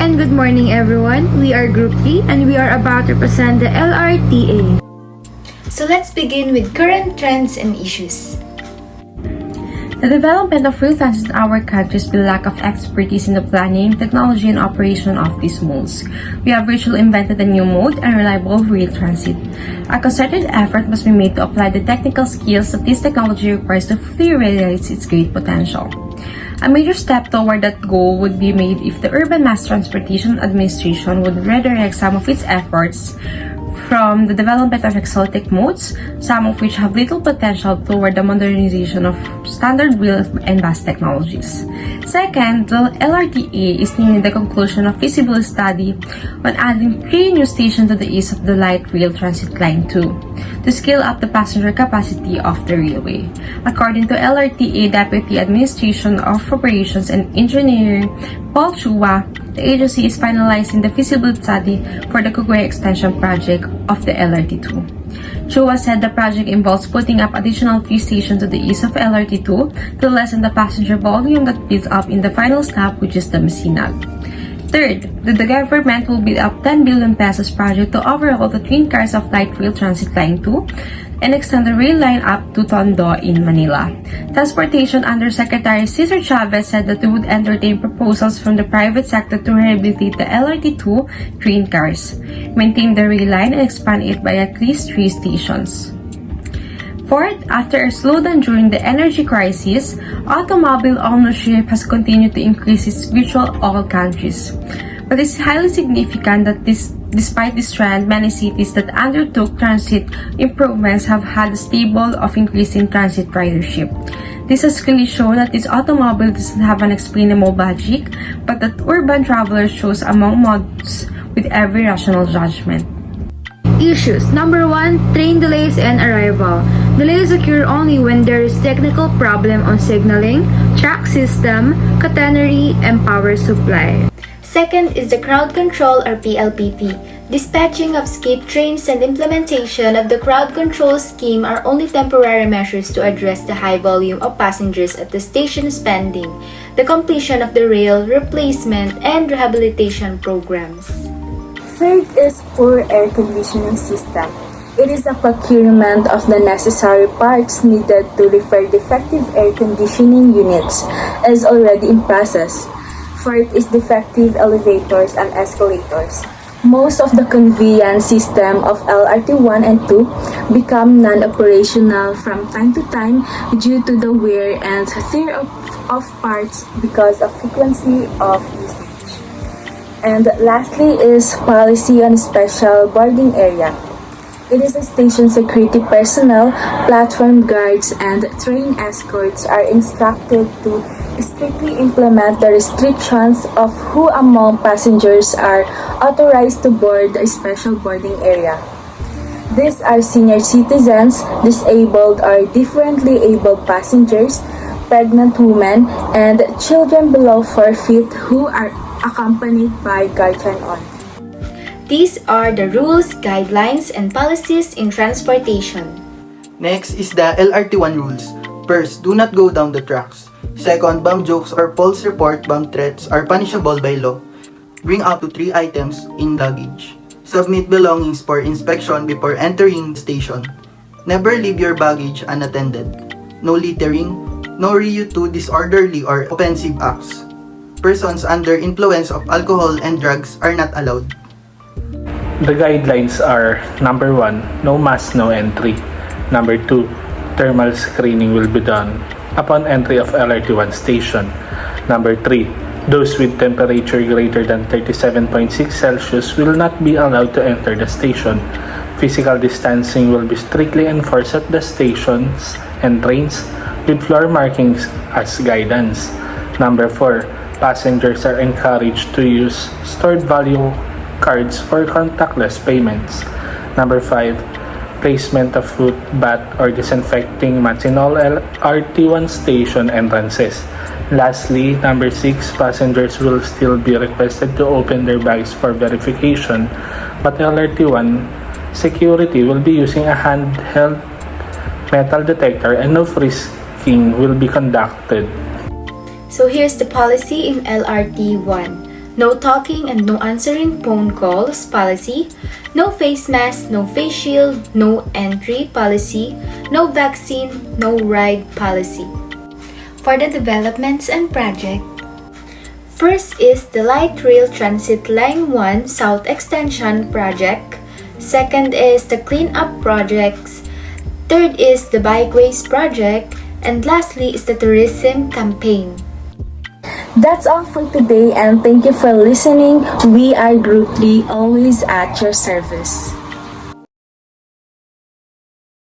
and good morning everyone. We are Group 3 and we are about to present the LRTA. So let's begin with current trends and issues. The development of rail transit in our country is the lack of expertise in the planning, technology, and operation of these modes. We have virtually invented a new mode and reliable rail transit. A concerted effort must be made to apply the technical skills that this technology requires to fully realize its great potential. A major step toward that goal would be made if the Urban Mass Transportation Administration would redirect some of its efforts from the development of exotic modes, some of which have little potential toward the modernization of standard rail and bus technologies. Second, the LRTA is nearing the conclusion of feasibility study on adding 3 new stations to the east of the Light Rail Transit Line 2 to scale up the passenger capacity of the railway. According to LRTA Deputy Administration of Operations and Engineering, Paul Chua, the agency is finalizing the feasibility study for the Kuguay extension project of the LRT2. Chua said the project involves putting up additional 3 stations to the east of LRT2 to lessen the passenger volume that builds up in the final stop, which is the Masinag. Third, the government will build up 10 billion pesos project to overhaul the twin cars of Light Rail Transit Line 2 and extend the rail line up to Tondo in Manila. Transportation Undersecretary Cesar Chavez said that they would entertain proposals from the private sector to rehabilitate the LRT2 train cars, maintain the rail line, and expand it by at least 3 stations. Fourth, after a slowdown during the energy crisis, automobile ownership has continued to increase in virtually all countries. But it's highly significant that despite this trend, many cities that undertook transit improvements have had a stable of increase in transit ridership. This has clearly shown that this automobile doesn't have an explainable logic, but that urban travelers chose among modes with every rational judgment. Issues. Number 1. Train delays and arrival. Delays occur only when there is technical problem on signaling, track system, catenary, and power supply. Second is the crowd control or PLPP. Dispatching of skip trains and implementation of the crowd control scheme are only temporary measures to address the high volume of passengers at the stations pending the completion of the rail replacement and rehabilitation programs. Third is poor air conditioning system. It is a procurement of the necessary parts needed to repair defective air conditioning units is already in process. Fourth is defective elevators and escalators. Most of the conveyance system of LRT1 and 2 become non-operational from time to time due to the wear and tear of parts because of frequency of usage. And lastly is policy on special boarding area. It is a station security personnel, platform guards, and train escorts are instructed to strictly implement the restrictions of who among passengers are authorized to board the special boarding area. These are senior citizens, disabled or differently abled passengers, pregnant women, and children below 4 feet who are accompanied by guardian on. These are the rules, guidelines, and policies in transportation. Next is the LRT1 rules. First, do not go down the tracks. Second, bomb jokes or false report bomb threats are punishable by law. Bring up to 3 items in luggage. Submit belongings for inspection before entering the station. Never leave your baggage unattended. No littering. No reuse to disorderly or offensive acts. Persons under influence of alcohol and drugs are not allowed. The guidelines are: number 1, no mask, no entry. Number 2, thermal screening will be done upon entry of LRT1 station. Number 3, those with temperature greater than 37.6 Celsius will not be allowed to enter the station. Physical distancing will be strictly enforced at the stations and trains with floor markings as guidance. Number 4, passengers are encouraged to use stored value cards for contactless payments. Number 5, placement of foot bath or disinfecting mats in all LRT1 station entrances. Lastly, number 6, passengers will still be requested to open their bags for verification, but LRT1 security will be using a handheld metal detector and no frisking will be conducted. So here's the policy in LRT1. no talking and no answering phone calls policy, no face mask, no face shield, no entry policy, no vaccine, no ride policy. For the developments and project, first is the Light Rail Transit Line 1 South Extension Project. Second is the Cleanup Projects. Third is the Bikeways Project. And lastly is the Tourism Campaign. That's all for today and thank you for listening. We are Group 3, always at your service.